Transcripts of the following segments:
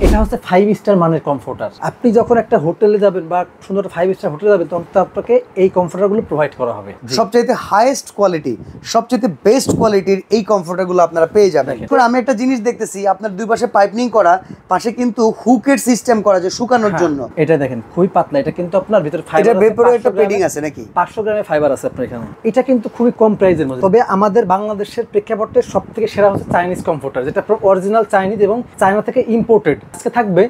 এটা হচ্ছে 5 স্টার মানের কমফোর্টার। আপনি যখন একটা হোটেলে যাবেন বা সুন্দর 5 স্টার হোটেলে যাবেন তখন আপনাকে এই কমফোর্টারগুলো প্রোভাইড করা হবে। সবচাইতে হাইয়েস্ট কোয়ালিটি, সবচাইতে বেস্ট কোয়ালিটির এই কমফোর্টারগুলো আপনারা পেয়ে যাবেন। আমি একটা জিনিস দেখতেছি, আপনার দুই পাশে পাইপিং করা, পাশে কিন্তু হুকের সিস্টেম করা যে শুকানোর জন্য। এটা দেখেন খুবই পাতলা, এটা কিন্তু আপনার ভিতরে ফাইবার, এটার ভেতরে একটা পেডিং আছে নাকি? 500 গ্রামের ফাইবার আছে আপনার এখানে। এটা কিন্তু খুবই কম প্রাইসের মধ্যে। তবে আমাদের বাংলাদেশের প্রেক্ষাপটে সবথেকে সেরা হচ্ছে চাইনিজ কমফোর্টার, যেটা অরিজিনাল চাইনিজ এবং চায়না থেকে ইম্পোর্টেড। আজকে থাকবে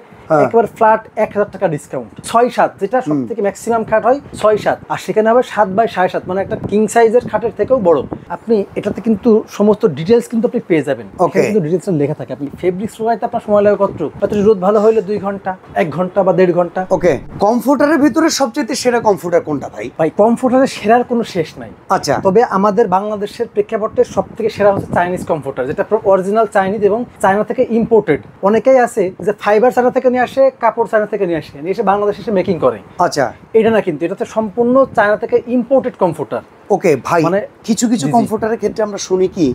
একেবারে ফ্ল্যাট 1000 টাকা ডিসকাউন্ট, 6-7, যেটা সবথেকে ম্যাক্সিমাম খাট হয় 6-7, আর সেখানে হবে 7/7.5, মানে একটা কিং সাইজের খাটের থেকেও বড়। আপনি এটাতে কিন্তু সমস্ত ডিটেলস কিন্তু আপনি পেয়ে যাবেন। এখানে কিন্তু ডিটেলস লেখা থাকে। আপনি ফেব্রিক শুকাইতে আপনার সময় লাগে কত? রোদ ভালো হলে 2 ঘন্টা, 1 ঘন্টা বা 1.5 ঘন্টা। ওকে, কমফোর্টারের ভিতরে সবচেয়ে সেরা কমফোর্টার কোনটা ভাই? ভাই কমফোর্টারের সেরার কোনো শেষ নাই। আচ্ছা, তবে আমাদের বাংলাদেশের প্রেক্ষাপটে সবথেকে সেরা হচ্ছে চাইনিজ কমফোর্টার, যেটা অরিজিনাল চাইনিজ এবং চায়না থেকে ইম্পোর্টেড। অনেকেই আছে যে ফাইবার চায়না থেকে নিয়ে আসে, কাপড় চায়না থেকে নিয়ে এসে বাংলাদেশে এসে মেকিং করে। আচ্ছা, এটা না, কিন্তু এটা তো সম্পূর্ণ চায়না থেকে ইম্পোর্টেড কমফোর্টার। ওকে ভাই, মানে কিছু কিছু কমফোর্টারের ক্ষেত্রে আমরা শুনি কি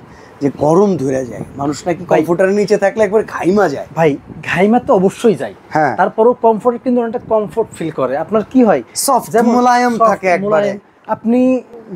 যে গরম ধরে যায়, মানুষ নাকি কমফোর্টারের নিচে থাকলে একবার ঘাইমা যায়। ভাই ঘাইমা তো অবশ্যই যায়, হ্যাঁ, তারপরও কমফোর্ট কিন্তু অনেকটা কমফোর্ট ফিল করে। আপনার কি হয়, সফট মোলায়েম থাকে একবারে। আপনি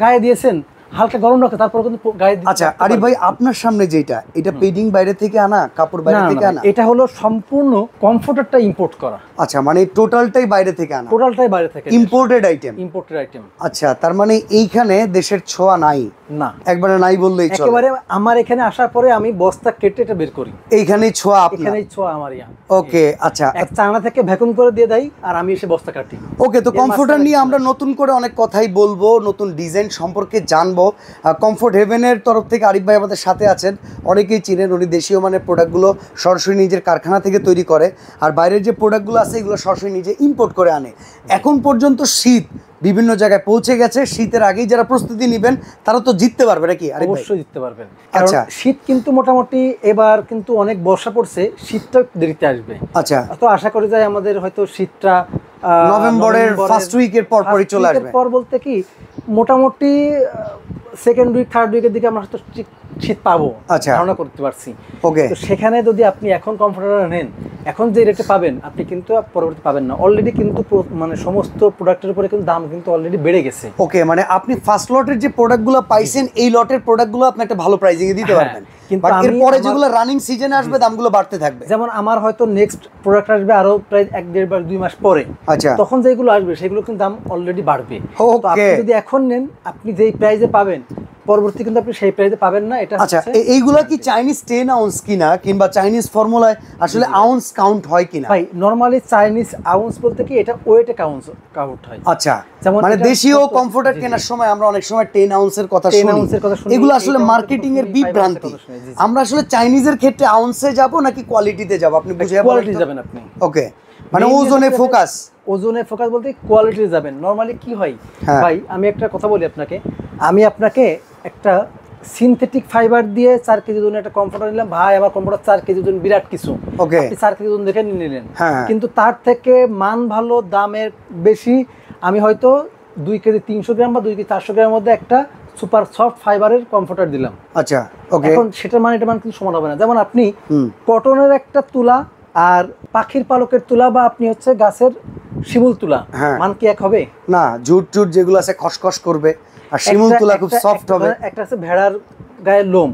গায়ে দিয়েছেন হালকা গরম রাখে, তারপর কিন্তু গায়ে। আচ্ছা আরিফ ভাই, আপনার সামনে যেটা, এটা পেডিং বাইরে থেকে আনা, কাপড় বাইরে থেকে আনা? এটা হলো সম্পূর্ণ কমফোর্টারটা ইম্পোর্ট করা। আচ্ছা, মানে টোটালটাই বাইরে থেকে আনা? টোটালটাই বাইরে থেকে, ইম্পোর্টেড আইটেম। Imported item. আচ্ছা, তার মানে এইখানে দেশের ছোঁয়া নাই? না, একবারে নাই বললেই চলে। একেবারে আমার এখানে আসার পরে আমি বস্তা কেটে এটা বের করি। এইখানেই ছোঁয়া আপনার? এখানেই ছোঁয়া আমার। ওকে, আচ্ছা, এক চায়না থেকে ভ্যাকুম করে দিয়ে দেই আর আমি এসে বস্তা কাটি। ওকে, তো কমফোর্টার নিয়ে আমরা নতুন করে অনেক কথাই বলবো, নতুন ডিজাইন সম্পর্কে জানবো। কমফোর্ট হেভেনের তরফ থেকে আরিফ ভাই আমাদের সাথে আছেন, অনেকেই চিনেন। উনি দেশীয় মানের প্রোডাক্টগুলো সরাসরি নিজের কারখানা থেকে তৈরি করে, আর বাইরের যে প্রোডাক্টগুলো আছে এগুলো সরাসরি নিজে ইম্পোর্ট করে আনে। এখন পর্যন্ত শীত বিভিন্ন জায়গায় পৌঁছে গেছে, শীতের আগেই যারা প্রস্তুতি নেবেন তারা তো জিততে পারবে নাকি? অবশ্যই জিততে পারবেন। আচ্ছা, শীত কিন্তু মোটামুটি এবার কিন্তু অনেক বর্ষা পড়ছে, শীতটা দেরিতে আসবে। আচ্ছা, তো আশা করি যায় আমাদের হয়তো শীতটা নভেম্বরের ফার্স্ট উইকের পরপরই চলে আসবে। পর বলতে কি মোটামুটি সেকেন্ড উইক, থার্ড উইকের দিকে আমরা হয়তো শীত পাবো, ধারণা করতে পারছি। ওকে, তো সেখানে যদি আপনি এখন কমফোর্টার নেন, এখন যে রেটে পাবেন আপনি কিন্তু পরবর্তী পাবেন না। অলরেডি কিন্তু মানে সমস্ত প্রোডাক্টের উপরে কিন্তু দাম কিন্তু অলরেডি বেড়ে গেছে। ওকে, মানে আপনি ফার্স্ট লটের যে প্রোডাক্টগুলো পাইছেন, এই লটের প্রোডাক্টগুলো আপনি একটা ভালো প্রাইসিং এ দিতে পারবেন, কিন্তু এরপরে যেগুলো রানিং সিজনে আসবে দামগুলো বাড়তে থাকবে। যেমন আমার হয়তো নেক্সট প্রোডাক্ট আসবে আরো প্রায় 1-1.5 বা 2 মাস পরে। আচ্ছা, তখন যেগুলো আসবে সেগুলো কিন্তু দাম অলরেডি বাড়বে। তো আপনি যদি এখন নেন, আপনি যেই প্রাইসে পাবেন পরবর্তী কিন্তু আপনি সেই প্রাইসে পাবেন না। এটা আচ্ছা, এইগুলা কি চাইনিজ 10 আউন্স কিনা, কিংবা চাইনিজ ফর্মুলায় আসলে আউন্স কাউন্ট হয় কিনা? ভাই নরমালি চাইনিজ আউন্স বলতে কি এটা ওয়েটে কাউন্ট হয়। আচ্ছা, মানে দেশীয় কমফোর্টার কেনার সময় আমরা অনেক সময় 10 আউন্সের কথা শুনি। এগুলো আসলে মার্কেটিং এর বিভ্রান্তি। আমরা আসলে চাইনিজের ক্ষেত্রে আউন্সে যাব নাকি কোয়ালিটিতে যাব? আপনি বুঝে কোয়ালিটি যাবেন আপনি। ওকে, মানে ওজনে ফোকাস। ওজনে ফোকাস বলতে কোয়ালিটিতে যাবেন। নরমালি কি হয় ভাই, আমি একটা কথা বলি আপনাকে, আমি আপনাকে একটা সিনথেটিক ফাইবার দিয়ে 4 কেজি ওজনের একটা কমফোর্টার নিলাম। ভাই আমার কমফোর্টার 4 কেজি ওজন, বিরাট কিছু। আপনি 4 কেজি ওজন দেখে নিলেন, কিন্তু তার থেকে মান ভালো, দামের বেশি, আমি হয়তো 2 কেজি 300 গ্রাম বা 2 কেজি 400 গ্রামের মধ্যে একটা সুপার সফট ফাইবারের কমফোর্টার দিলাম। আচ্ছা, ওকে, এখন সেটার মান এটা মান কিন্তু সমান হবে না। যেমন আপনি কটনের একটা তুলা আর পাখির পালকের তুলা, বা আপনি হচ্ছে গাছের শিমুল তুলা, মান কি এক হবে? না, জুট যেগুলো আছে খসখস করবে, আর শিমুল তুলা খুব সফট হবে। একটা আছে ভেড়ার গায়ের লোম,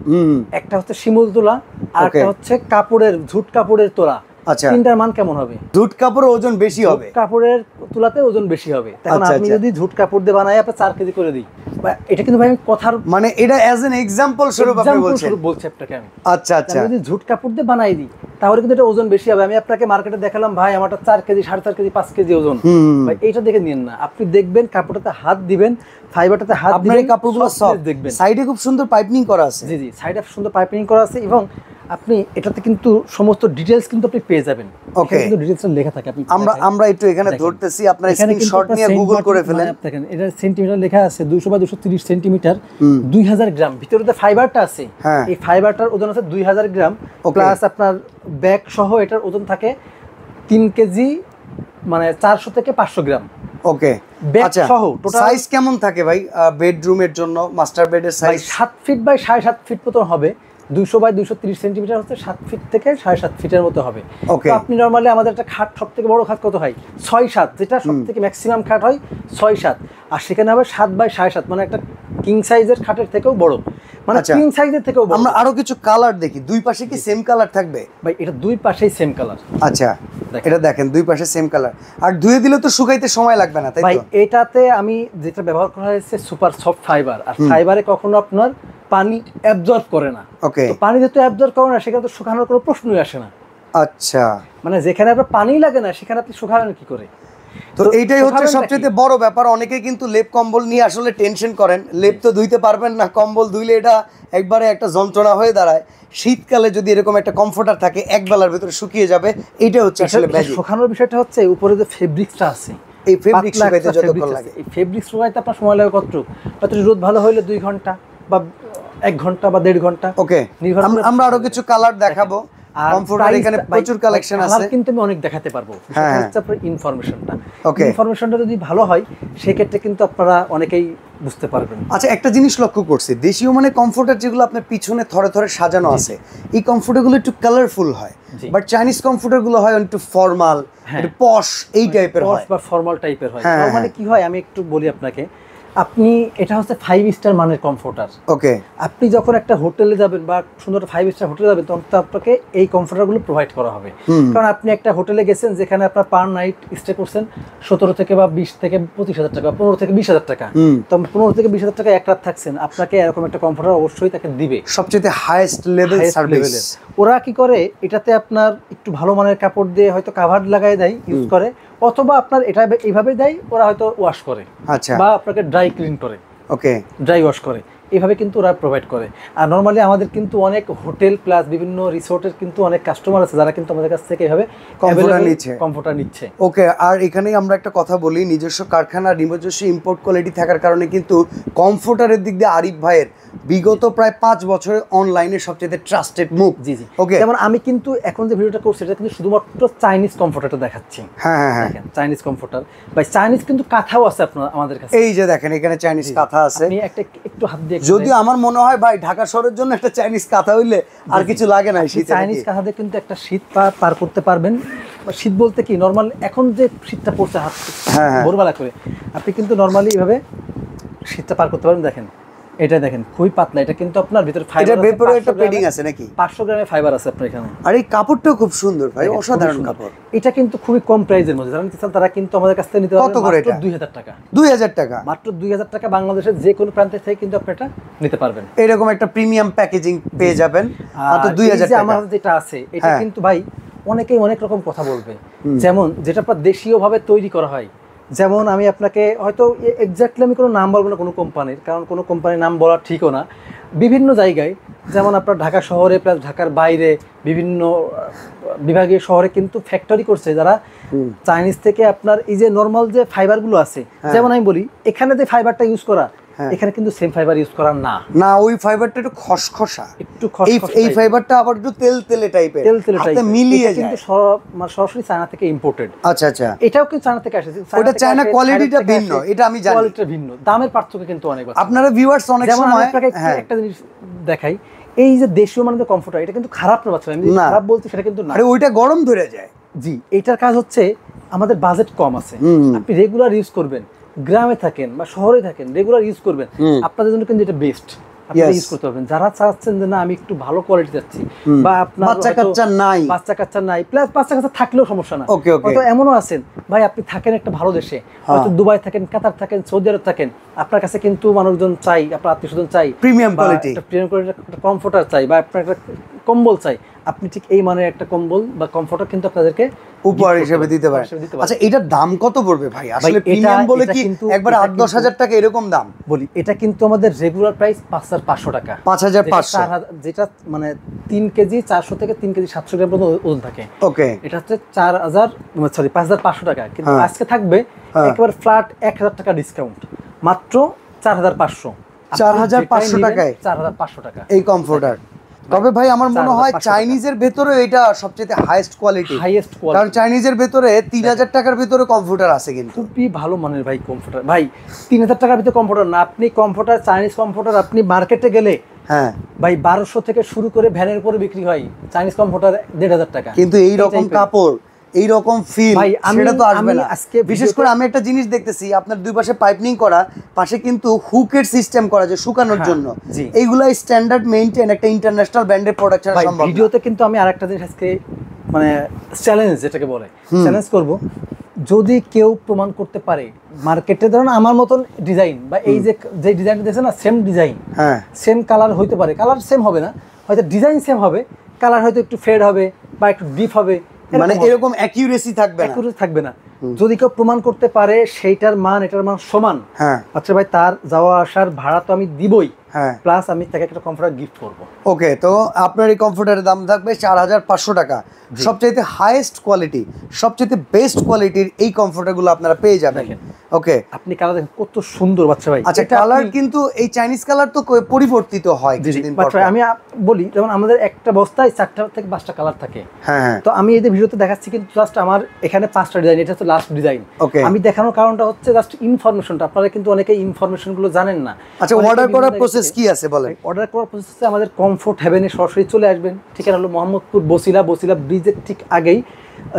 একটা হচ্ছে শিমুল তুলা, আর একটা হচ্ছে কাপড়ের, ঝুট কাপড়ের তোলা। আচ্ছা, তিনটার মান কেমন হবে? ঝুট কাপড়ের ওজন বেশি হবে, কাপড়ের তুলাতে ওজন বেশি হবে। তখন আপনি যদি ঝুট কাপড় দিয়ে বানাই আপনি 4 কেজি করে দিই, এটা কিন্তু ভাই আমি কথার, মানে এটা অ্যাজ এন এক্সাম্পল স্বরূপ আপনি বলছি আপনাকে আমি। আচ্ছা আচ্ছা, যদি ঝুট কাপড় দিয়ে বানাই দিই তাহলে কিন্তু এটা ওজন বেশি হবে। আমি আপনাকে মার্কেটে দেখালাম ভাই আমারটা 4 কেজি, 4.5 কেজি, 5 কেজি ওজন। ভাই এইটা দেখে নিন না, আপনি দেখবেন কাপড়টাতে হাত দিবেন, ফাইবারটাতে হাত দিবেন, এই কাপড়গুলো সফট দেখবেন। সাইডে খুব সুন্দর পাইপিং করা আছে। জি জি, সাইডে সুন্দর পাইপিং করা আছে, এবং আপনি এটাতে কিন্তু সমস্ত ডিটেইলস কিন্তু আপনি পেয়ে যাবেন। ওকে, কিন্তু ডিটেইলস লেখা থাকে। আপনি আমরা একটু এখানে ধরতেছি, আপনারা স্ক্রিনশট নিয়ে গুগল করে ফেলেন। দেখেন এটা সেন্টিমিটার লেখা আছে, 200 বা 230 সেন্টিমিটার, 2000 গ্রাম। ভিতরে যে ফাইবারটা আছে, এই ফাইবারটার ওজন আছে 2000 গ্রাম, প্লাস আপনার ব্যাগ সহ এটার ওজন থাকে 3 কেজি, মানে 400 থেকে 500 গ্রাম। ওকে, আচ্ছা, সাইজ কেমন থাকে ভাই বেডরুমের জন্য? মাস্টার বেডের সাইজ 7 ফিট বাই 7.5 ফিট মতো হবে। 200 বাই 230 সেন্টিমিটার হচ্ছে 7 ফিট থেকে 7.5 ফিটের মতো হবে। ওকে। তো আপনি নরমালি আমাদের একটা খাট সবথেকে বড় খাট কত হয় 6-7, যেটা সবথেকে ম্যাক্সিমাম খাট হয় 6-7, আর সেখানে হবে 7 বাই 7.5, মানে একটা কিং সাইজের খাটের থেকেও বড়, মানে কিং সাইজের থেকেও বড়। আমরা আরো কিছু কালার দেখি, দুই পাশে কি সেম কালার থাকবে ভাই? এটা দুই পাশেই সেম কালার। আচ্ছা, এটা দেখেন দুই পাশে সেম কালার, আর ধুয়ে দিলে তো শুকাইতে সময় লাগবে না, তাই তো? ভাই এটাতে আমি যেটা ব্যবহার করা হয়েছে সুপার সফট ফাইবার, আর ফাইবারে কখনো আপনার পানি অ্যাবজর্ব করে না। ওকে। তো পানি যেহেতু অ্যাবজর্ব করে না, সেখানে তো শুকানোর কোনো প্রশ্নই আসে না। আচ্ছা, মানে যেখানে আপনার পানি লাগে না সেখানে আপনি শুকাবেন কি করে? তো এইটাই হচ্ছে সবচেয়ে বড় ব্যাপার। অনেকে কিন্তু লেপ কম্বল নিয়ে আসলে টেনশন করেন, লেপ তো ধুইতে পারবেন না, কম্বল ধুইলে এটা একবারে একটা যন্ত্রণা হয়ে দাঁড়ায়। শীতকালে যদি এরকম একটা কমফোর্টার থাকে, এক বেলার ভিতরে শুকিয়ে যাবে, এইটা হচ্ছে আসলে ম্যাজিক। শুকানোর বিষয়টা হচ্ছে উপরে যে ফেব্রিক্সটা আছে, এই ফেব্রিক শুকাইতে যতক্ষণ লাগে, এই ফেব্রিক শুকাইতে আপনার সময় লাগে কতটুকু? হয়তো রোদ ভালো হইলে 2 ঘন্টা বা 1 ঘন্টা বা 1.5 ঘন্টা। ওকে, আমরা আরো কিছু কালার দেখাবো। কমফোর্টার এখানে প্রচুর কালেকশন আছে, কালার কিন্তু আমি অনেক দেখাতে পারবো। সেটা হচ্ছে আপনার ইনফরমেশনটা। ইনফরমেশনটা যদি ভালো হয় সেক্ষেত্রে কিন্তু আপনারা অনেকেই বুঝতে পারবেন। আচ্ছা, একটা জিনিস লক্ষ্য করছি, দেশীয় মানে কমফোর্টার যেগুলো আপনার পিছনে থরে থরে সাজানো আছে, এই কমফোর্টারগুলো একটু কালারফুল হয়, বাট চাইনিজ কমফোর্টারগুলো হয় একটু ফর্মাল, একটু পশ এই টাইপের হয়, বা ফর্মাল টাইপের হয়। মানে কি হয় আমি একটু বলি আপনাকে, আপনি এটা হচ্ছে 5 স্টার মানের কমফোর্টার। ওকে। আপনি যখন একটা হোটেলে যাবেন বা সুন্দর 5 স্টার হোটেলে যাবেন, তখন তো আপনাকে এই কমফোর্টারগুলো প্রোভাইড করা হবে। কারণ আপনি একটা হোটেলে গেছেন যেখানে আপনার পার নাইট স্টে করছেন 17 থেকে বা 20 থেকে 25,000 টাকা, 15 থেকে 20,000 টাকা, তো 15 থেকে 20,000 টাকা এক রাত থাকছেন, আপনাকে এরকম একটা কমফোর্টার অবশ্যই তাকে দিবে, সবচেয়ে হাইয়েস্ট লেভেল সার্ভিস। ওরা কি করে, এটাতে আপনার একটু ভালো মানের কাপড় দিয়ে হয়তো কাভার লাগাই দেয়, ইউজ করে, অথবা আপনার এটা এইভাবে দেয়, ওরা হয়তো ওয়াশ করে, আচ্ছা, বা আপনাকে ড্রাই ক্লিন করে, ওকে, ড্রাই ওয়াশ করে, এইভাবে কিন্তু ওরা প্রোভাইড করে। আর নর্মালি আমাদের কিন্তু অনেক হোটেল প্লাস বিভিন্ন রিসোর্টের কিন্তু অনেক কাস্টমার আছে যারা কিন্তু আমাদের কাছ থেকে এইভাবে কমফোর্টার নিচ্ছে। ওকে। আর এখানেই আমরা একটা কথা বলি, নিজস্ব কারখানা, নিজস্ব ইম্পোর্ট কোয়ালিটি থাকার কারণে কিন্তু কমফোর্টারের দিক দিয়ে আরিফ ভাইয়ের বিগত প্রায় 5 বছরে অনলাইনে সবচেয়ে ট্রাস্টেড মুভ। জি জি, ওকে। যেমন আমি কিন্তু এখন যে ভিডিওটা করছি এটা কিন্তু শুধুমাত্র চাইনিজ কমফোর্টারটা দেখাচ্ছি। হ্যাঁ হ্যাঁ হ্যাঁ, চাইনিজ কমফোর্টার, ভাই চাইনিজ কিন্তু কাঁথাও আছে আপনার আমাদের কাছে। এই যে দেখেন এখানে চাইনিজ কাঁথা আছে। আমি একটা একটু হাত দিয়ে, যদি আমার মনে হয় ভাই ঢাকা শহরের জন্য একটা চাইনিজ কাঁথা হইলে আর কিছু লাগে না। শীত চাইনিজ কাঁথাতে কিন্তু একটা শীত পার করতে পারবেন। শীত বলতে কি, নর্মাল এখন যে শীতটা পড়ছে হাত ভোরবেলা করে, আপনি কিন্তু নর্মালি এইভাবে শীতটা পার করতে পারবেন। দেখেন এটা দেখেন খুবই পাতলা, এটা কিন্তু আপনার ভিতরে ফাইবার, এটার ভেতরে একটা পেডিং আছে নাকি? 500 গ্রামের ফাইবার আছে আপনার এখানে। আর এই কাপড়টাও খুব সুন্দর ভাই, অসাধারণ কাপড়। এটা কিন্তু খুবই কম প্রাইসের মধ্যে, যারা নিতে চান তারা কিন্তু আমাদের কাছ থেকে নিতে পারবেন। কত করে এটা? 2000 টাকা। 2000 টাকা, মাত্র 2000 টাকা। বাংলাদেশের যে কোনো প্রান্ত থেকে কিন্তু আপনি এটা নিতে পারবেন। এরকম একটা প্রিমিয়াম প্যাকেজিং পেয়ে যাবেন মাত্র 2000 টাকা। আমার যেটা আছে এটা কিন্তু ভাই অনেকেই অনেক রকম কথা বলবে, যেমন যেটা দেশীয় ভাবে তৈরি করা হয়। যেমন আমি আপনাকে হয়তো এক্স্যাক্টলি আমি কোনো নাম বলবো না কোনো কোম্পানির, কারণ কোনো কোম্পানির নাম বলা ঠিকও না। বিভিন্ন জায়গায়, যেমন আপনার ঢাকা শহরে প্লাস ঢাকার বাইরে বিভিন্ন বিভাগীয় শহরে কিন্তু ফ্যাক্টরি করছে যারা চাইনিজ থেকে আপনার এই যে নর্মাল যে ফাইবারগুলো আছে, যেমন আমি বলি এখানে যে ফাইবারটা ইউজ করা, এখানে কিন্তু সেম ফাইবার ইউজ করা না। না, ওই ফাইবারটা একটু খসখসা, একটু খসখসা। এই ফাইবারটা আবার একটু তেলতেলে টাইপের, হাতে মিলিয়ে যায়। কিন্তু সরাসরি চায়না থেকে ইম্পোর্টেড। আচ্ছা আচ্ছা, এটাও কিন্তু চায়না থেকে আসে। ওটা চায়না কোয়ালিটিটা ভিন্ন, এটা আমি জানি। কোয়ালিটিটা ভিন্ন, দামের পার্থক্য কিন্তু অনেক আছে। আপনারা ভিউয়ার্স অনেক সময় একটা জিনিস দেখাই, এই যে দেশীয় মানের কমফোর্টার, এটা কিন্তু খারাপ না বাচ্চা, আমি খারাপ বলছি সেটা কিন্তু না। আরে ওইটা গরম ধরে যায়। জি, এটার কাজ হচ্ছে আমাদের বাজেট কম আছে, আপনি রেগুলার ইউজ করবেন, গ্রামে থাকেন বা শহরে থাকেন, রেগুলার ইউজ করবেন, আপনাদের জন্য কিন্তু এটা বেস্ট। আপনারা ইউজ করতে পারবেন। যারা চাচ্ছেন যে না আমি একটু ভালো কোয়ালিটি চাচ্ছি, বা আপনার বাচ্চা কাচ্চা নাই প্লাস বাচ্চা কাচ্চা থাকলেও সমস্যা না, হয়তো এমনও আছেন ভাই আপনি থাকেন একটা ভালো দেশে, হয়তো দুবাই থাকেন, কাতার থাকেন, সৌদি আরব থাকেন, আপনার কাছে কিন্তু মানুষজন চাই, আপনার আত্মীয়স্বজন চাই প্রিমিয়াম কোয়ালিটি, প্রিমিয়াম কোয়ালিটির একটা কমফোর্টার চাই, বা আপনার একটা কম্বল চাই, আপনি ঠিক এই মানের একটা কম্বল বা কমফোর্টার কিন্তু আপনাদেরকে উপহার হিসেবে দিতে পারেন। আচ্ছা, এটার দাম কত পড়বে ভাই? আসলে প্রিমিয়াম বলে কি একবার 8-10 হাজার টাকা এরকম দাম? বলি, এটা কিন্তু আমাদের রেগুলার প্রাইস 5500 টাকা। 5500, যেটা মানে 3 কেজি 400 থেকে 3 কেজি 700 গ্রাম পর্যন্ত ওজন থাকে। ওকে, এটা হচ্ছে 5500 টাকা। কিন্তু আজকে থাকবে একেবারে ফ্ল্যাট 1000 টাকা ডিসকাউন্ট, মাত্র 4500। 4500 টাকায় 4500 টাকা এই কমফোর্টার। তবে ভাই আমার মনে হয় চাইনিজের ভেতরে এটা সবচেয়ে হাইয়েস্ট কোয়ালিটি, কারণ চাইনিজের ভেতরে 3000 টাকার ভিতরে কমফোর্টার আছে, কিন্তু খুবই ভালো মানের ভাই কমফোর্টার। ভাই 3000 টাকার ভিতরে কমফোর্টার না, আপনি কমফোর্টার চাইনিজ কমফোর্টার আপনি মার্কেটে গেলে হ্যাঁ ভাই 1200 থেকে শুরু করে ভ্যানের উপরে বিক্রি হয় চাইনিজ কমফোর্টার 1500 টাকা, কিন্তু এই রকম কাপড় এই রকম ফিল সেটা তো আসবে না। আজকে বিশেষ করে আমি একটা জিনিস দেখতেছি আপনার দুই পাশে পাইপিং করা, পাশে কিন্তু হুকের সিস্টেম করা যে শুকানোর জন্য, এইগুলা স্ট্যান্ডার্ড মেইনটেইন একটা ইন্টারন্যাশনাল ব্র্যান্ডের প্রোডাকশন সম্ভব। ভিডিওতে কিন্তু আমি আরেকটা জিনিস আজকে মানে চ্যালেঞ্জ যেটাকে বলে চ্যালেঞ্জ করব, যদি কেউ প্রমাণ করতে পারে মার্কেটে ধরুন আমার মতন ডিজাইন বা এই যে ডিজাইনটা দেখছেন না সেম ডিজাইন, হ্যাঁ সেম কালার হইতে পারে, কালার সেম হবে না, হয়তো ডিজাইন সেম হবে, কালার হয়তো একটু ফেড হবে বা একটু ডিপ হবে, মানে এরকম অ্যাকিউরেসি থাকবে না। যদি কেউ প্রমাণ করতে পারে সেইটার মান এটার মান সমান, হ্যাঁ আচ্ছা ভাই তার যাওয়া আসার ভাড়া তো আমি দিবই, হ্যাঁ প্লাস আমি তাকে একটা কমফোর্টার গিফট করব। ওকে, তো আপনার এই কমফোর্টারের দাম থাকবে 4500 টাকা। সবচাইতে হাইয়েস্ট কোয়ালিটি, সবচাইতে বেস্ট কোয়ালিটির এই কমফোর্টারগুলো আপনারা পেয়ে যাবেন। ওকে, আপনি কালার দেখেন কত সুন্দর বাচ্চা ভাই। আচ্ছা, কালার কিন্তু এই চাইনিজ কালার তো পরিবর্তিত হয় কিছুদিন পর। বাচ্চা আমি বলি যেমন আমাদের একটা বস্তায় 4টা থেকে 5টা কালার থাকে, হ্যাঁ তো আমি এই যে ভিডিওতে দেখাচ্ছি কিন্তু জাস্ট আমার এখানে 5টা ডিজাইন, এটা হচ্ছে লাস্ট ডিজাইন। ওকে, আমি দেখানোর কারণটা হচ্ছে জাস্ট ইনফরমেশনটা, আপনারা কিন্তু অনেকে ইনফরমেশনগুলো জানেন না। আচ্ছা, অর্ডার করার প্রসেস কি আছে বলেন? অর্ডার করার প্রসেস হচ্ছে আমাদের কমফোর্ট হেভেনে সরাসরি চলে আসবেন, ঠিকানা হলো মোহাম্মদপুর বসিলা ব্রিজের ঠিক আগেই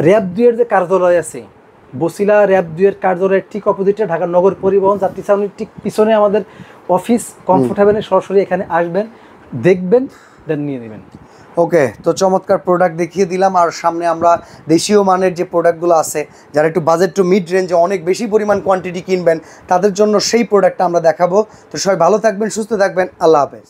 র্যাব 2 এর যে কার্যালয় আছে, বসিলা র্যাব 2 এর কার্যালয়ের ঠিক অপোজিটে ঢাকা নগর পরিবহন যাত্রী ছাউনির ঠিক পিছনে আমাদের অফিস। কমফোর্ট হেভেনে সরাসরি এখানে আসবেন, দেখবেন, দেন নিয়ে নেবেন। ওকে, তো চমৎকার প্রোডাক্ট দেখিয়ে দিলাম। আর সামনে আমরা দেশীয় মানের যে প্রোডাক্টগুলো আছে, যারা একটু বাজেট টু মিড রেঞ্জে অনেক বেশি পরিমাণ কোয়ান্টিটি কিনবেন, তাদের জন্য সেই প্রোডাক্টটা আমরা দেখাবো। তো সবাই ভালো থাকবেন, সুস্থ থাকবেন, আল্লাহ হাফেজ।